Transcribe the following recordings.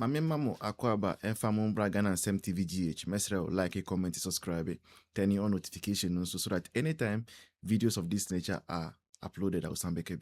Mame mamo akwaba enfamo braga na Sem TVGH. Mesrel like, comment, subscribe, turn on notification so that anytime videos of this nature are uploaded, I will send back.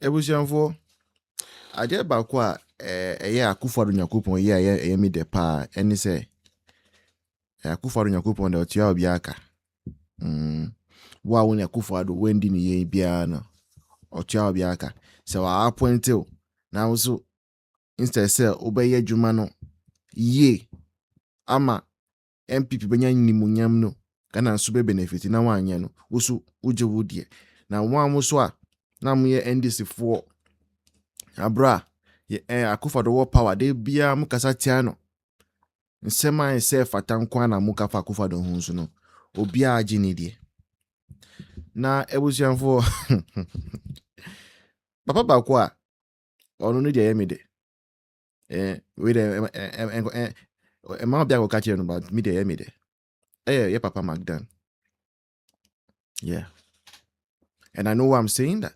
Ebusianfo ade ba kwa akufado nyakopon ye me de pa eni se akufado nyakopon de otua obi aka wa woni akufado wendi ni ye bia no otua obi aka se wa appoint na also instead say obeye adwuma no ye ama MPP benya nimunyam no kana nso be benefit na wanye no woso uje wodie na wamo so a na mo ye NDC for abra ye akufado wo power de bia mu kasa tia no nsema ese fatankwa na mu kafa akufado hu nso no obia agi ne die na ebusianfo papa ba kwa onu ne de yemede we de ma bia go catch you about me de yemede yeah papa McDan, yeah, and I know why I'm saying that.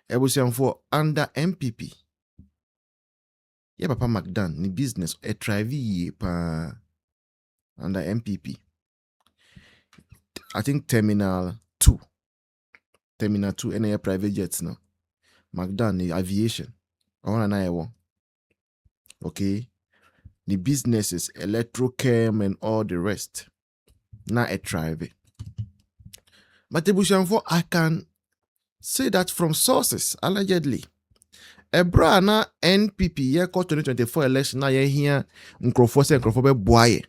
Ebusianfo under MPP yeah papa McDan ni business a thrive pa under MPP. I think terminal 2 and a private jets now. McDan the aviation. I want okay. The businesses, electrochem and all the rest. Now a thrive. But Ebusianfo, I can say that from sources, allegedly. Ebra na NPP ye ko 2024 election na ye hia nkrofo be boaye.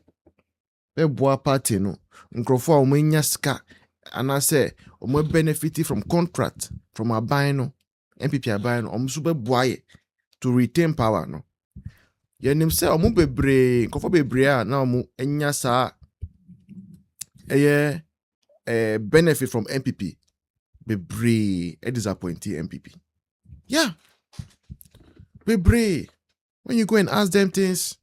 Be boa party no. Nkrofo omenya ska ana say omo benefit from contract from aban no. MPP aban no omso be boaye to retain power no. Ye nim say omo bebre nkrofo bebre a na omo enya saa benefit from MPP bebre a disappointing MPP. Yeah. Bebre. When you go and ask them things,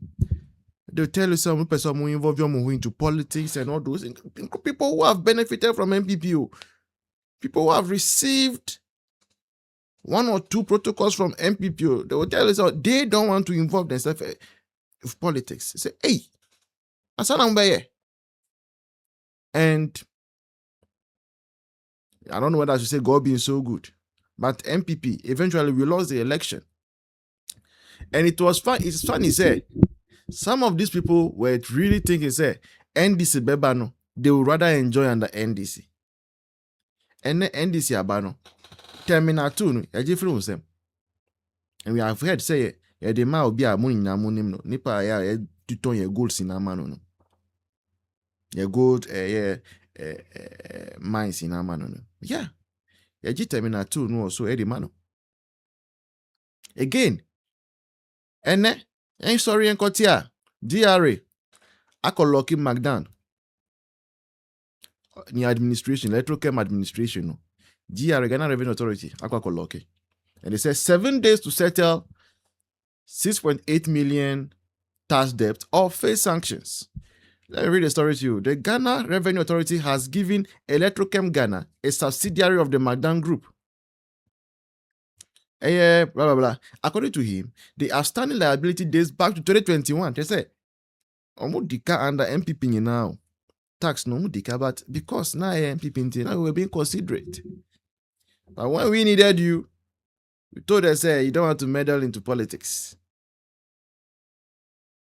they'll tell you some person who involve you into politics and all those people who have benefited from MPP. People who have received 1 or 2 protocols from MPP. They will tell you they don't want to involve themselves in politics. They say, hey, Asanambaye. And I don't know whether I should say God being so good, but MPP eventually we lost the election. And it was fun. It's funny, say some of these people were really thinking, say NDC bebano, they would rather enjoy under NDC. And the NDC abano, terminal 2 no, free them. And we have heard say the ma obi a money na money no, nipa ya tuton ye gold sinamano no, ye gold mines sinamano no. Yeah, terminal 2 no also the mano. Again. Ene, sorry enkotia, DRA, akoloki McDan, ni administration, electrochem administration, no. DRA, Ghana Revenue Authority, akoloki. And they say 7 days to settle 6.8 million tax debt or face sanctions. Let me read the story to you. The Ghana Revenue Authority has given Electrochem Ghana, a subsidiary of the McDan Group, blah, blah, blah. According to him, the outstanding liability dates back to 2021. They say, Omudika under MPP now. Tax no Mudika, but because now MPP now we're being considerate. But when we needed you, we told us, say, you don't want to meddle into politics.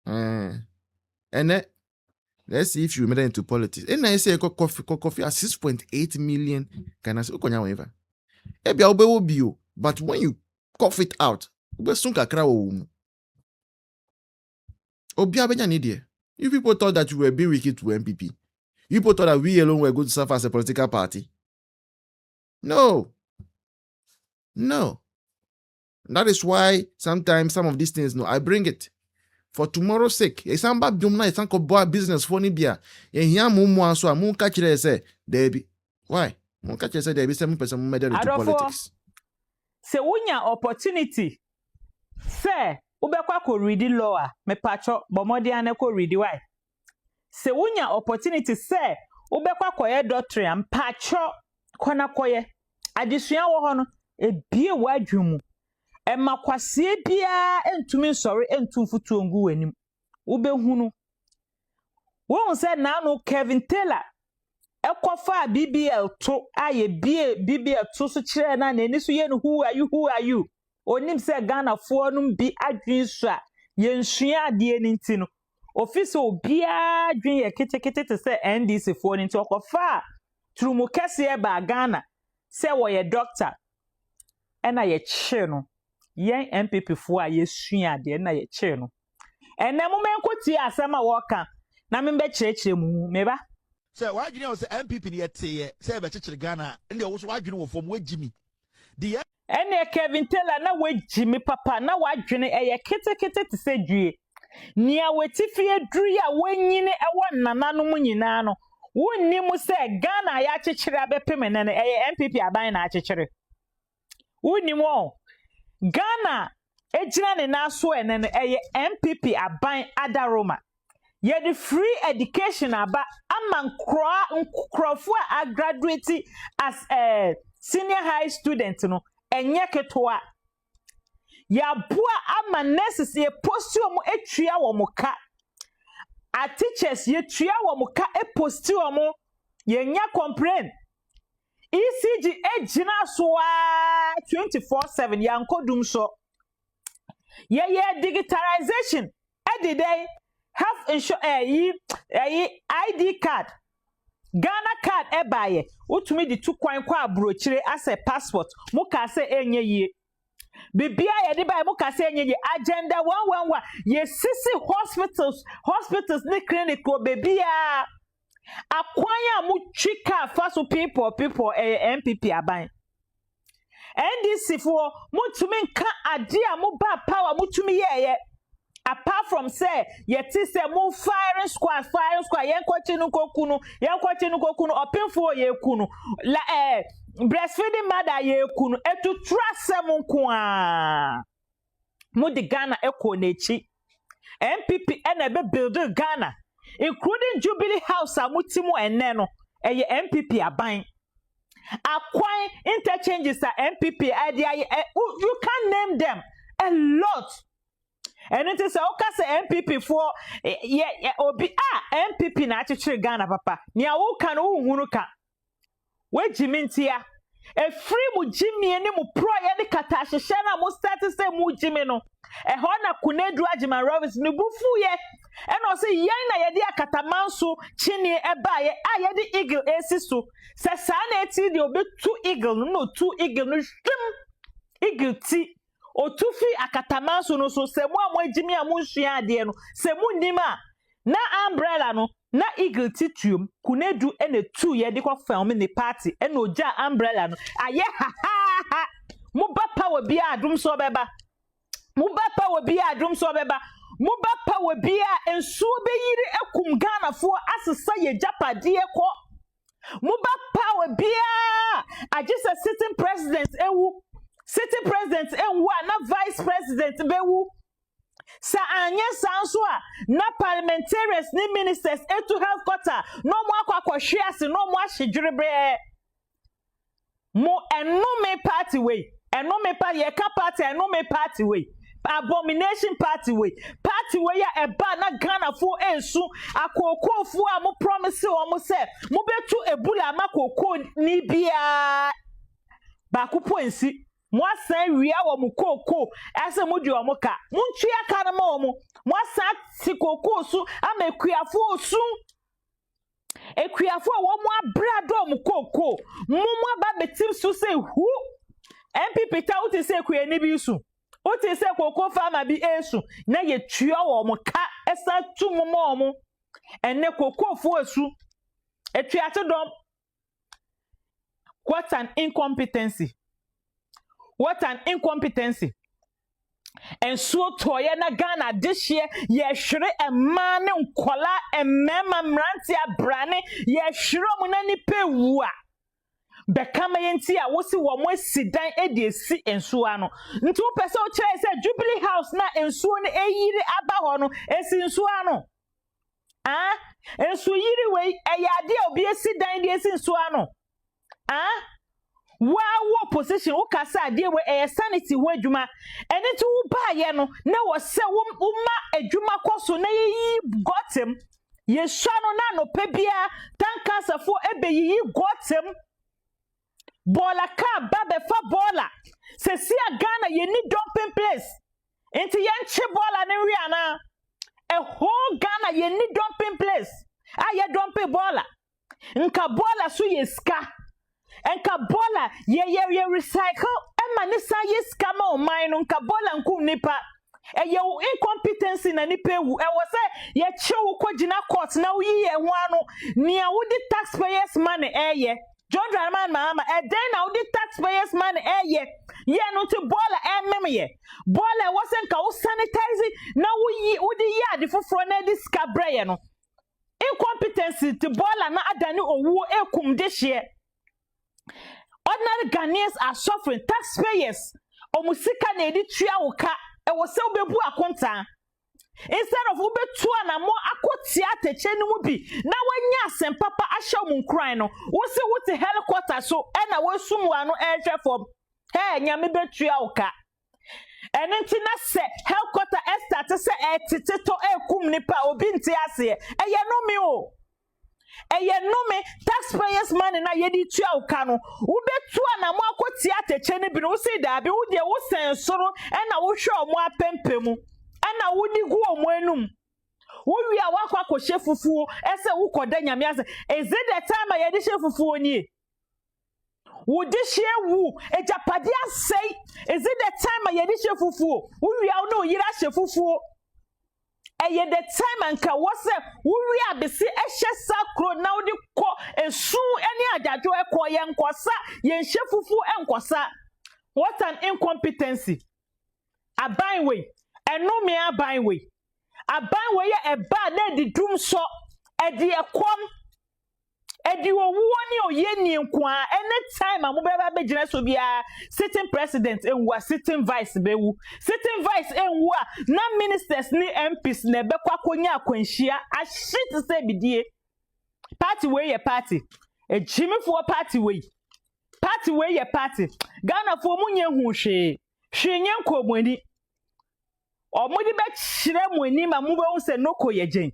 And let's see if you meddle into politics. And I say, coffee at 6.8 million. Can I say, but when you cough it out, you people thought that you were being wicked to MPP. You people thought that we alone were going to serve as a political party. No. That is why sometimes some of these things, no, I bring it for tomorrow's sake. It's about business for Nibia. Why? Some person meddle into politics. Se wunya opportunity se ubekwa ko read law me pacho bomodi ane ko read why se wunya opportunity se ubekwa ko ye doctrine pacho kona koye adesua wo ho no ebie wadwumu Emma kwasie bia entumi nsori entum futu ngu wanim. Wobehunu. Won say na no Kevin Taylor ekofa BBL to aye BBL to so kire na eni so ye no who are you onim say Ghana fo no bi adwen so a yensua ade ni nti no office obia adwen ye ketekete te say NDC fo ni nti okofa trumu kese ba Ghana say wo ye doctor ena ye kye no yen MPP fo a yesua ade na ye kye no ena mo menkoti asema wo kan na me be kyerɛkyerɛ mu meba say why you know say MPP ni yete say be kyerɛ Ghana ndi wo so wadwene wo fom wagimi the ene Kevin Taylor na wagimi papa na wadwene eye ketekete te sɛ dwie nia wetifi aduru ya wanyini ɛwɔ nananom nyinaa no wonni mu sɛ Ghana ya kyekyere abepem nene eye MPP aban na akyekyere wonni mu Ghana ejina ne naso enene eye MPP aban adaroma ye the free education aba ama nkrofo a graduate as a senior high student no enye ketoa ya boa ama nurses ye posti omo etua wo moka a teachers ye tua wo moka e posti omo ye nya complain ECG ejina so 24/7 ya nkodum so ye digitalization edidai have ID card Ghana card ebaye utumi di tu kwan kwa abrochire as a passport muka se enye yie bibia ye di baye muka se enye yie agenda 111 ye sisi hospitals ni clinic o bebia akwanya mu twika faso people MPP aban NDC for mutumi nka ade a mu ba power mutumi ye apart from say yeti say mo firing squad yenkwachi no kokunu opinfo ye kunu la breastfeeding mother ye kunu etu trust mo nko mo di Ghana eko nechi MPP ena be build Ghana including Jubilee House amutimo enne no eye MPP aban akwan interchanges a MPP idea you can name them a lot. And it is okay MPP for obi MPP na achichere Ghana papa nia wo kan wo hunu ka we jimintia e free mu jimi eni mu pro ye ni kata hyehyɛ na mu start say mu jimi no e ho na kunedu agima Roberts ni bufu ye e no say yen na ye de akatamanso chini e ba ye a ye de eagle esiso se sa na eti de obi two eagle no two eagle no shim eagle ti otufi akatamanso no so se mu amagimi amunsua ade no se mu nima na umbrella no na eagle tituum kunedu ene two ye de film ni party ene oja umbrella no aye ha mu ba power bia adum so beba mu ba power bia adum so beba mu ba power bia ensuo be yiri ekum Ghana fo asesa ye japade ko mu ba power bia agisa sitting president ewu city president enwa na vice president bewu sa anye sanso a na parliamentarians ni ministers etu health quarter no mo akwakwahwe ase no mo ahyedwerebre mo enome party way enome party ye ka party enome party way abomination party way ya eba na Ghana fo ensu akokofo a mo promise o mo say mo betu ebula makoko ni bia ba kupo ensi Mwasan wia wo mu koko ase mu di omo ka muntwi aka na ma omo mwasan ti koko su amekuafo osu ekuafo wo mu abrado mu koko mu aba betim su say hu MPP ta uti say ku eni bi su uti say koko farmer bi esu na ye twia wo mu ka esa tu mu mo omo enne koko fo osu etwia te dom. What an incompetency. What an incompetency. And so toye na Ghana this year ye hwere ema ne nkola emema mranti abrane ye hwere mo na nipa wu a bekama yenti a wosi wo mo sidan edi esi enso ano nti wo pese o kire se Jubilee House na enso ne eyiri aba ho no esi enso ano enso yiri we eyade obi esi dan de esi enso ano wo position wo kasa de we sanity ho adwuma ene ti wo ba ye no na wo se wo ma adwuma koso na yi gotem ye swa no na no pebia tankasafo ebe yi gotem bola ka ba be fa bola se si Ghana ye ni dumping place enti ye nche bola ne wi ana a whole Ghana ye ni dumping place ye dumping bola nka bola so ye ska enka bola ye recycle ema ne sa ye ska ma o man no nka bola nkum nipa ye incompetency na nipa ewu wo se ye chewu kogina court na wo yi ye ho ano nia wo di taxpayers money ye John Draman Mahama then now the taxpayers money ye no to bola memye bola wasn't ka wo sanitize na wo di ya di foforo na di ska braye no incompetency to bola na adani owu ekum de hye. Ordinary Ghanaians are suffering. Taxpayers omusika na edi tua woka e wo se obebu akonta instead of obetu na mo akoti ateche ni mu bi na wanya asem papa ahye mu nkran no wo se wo te helicopter so e na wo sum wa no e hwe fom nyame betua woka enenti na se helicopter start se tete to ekum nipa obi nte ase ye no mi o eye no me taxpayers money na yedi tua woka no wo betua na mo akoti ateche ni bi no se da bi wo de wo sen soro e na wo hwe omo apempemu ana wo di gu omo enum wo wi a wakwa ko shefufuo ese wo koda nyame ase is it the time yedi shefufuo ni wo di shewu ejapade asei is it the time yedi shefufuo wo wi a no yira shefufuo eye the time anka wo se wo wi a besi ehye sakro na wo di ko esu eni ajajo ekọ ye nkosa ye shefufuo enkosa. What an incompetency. Abanwe eno me abanwe ye eba na di dum so edi ekom edi owuo ni oye ni nkoa anytime amobeba begina so bia sitting president enwa sitting vice bewu sitting vice enwa na ministers ni MPs na bekwa konya akwanhia ahye se bidie party we ye party ejimifo party we ye party Ghana fo munye hu hwe nye nkomani omudi be chire mu ani ma mu be hu se noko ye gen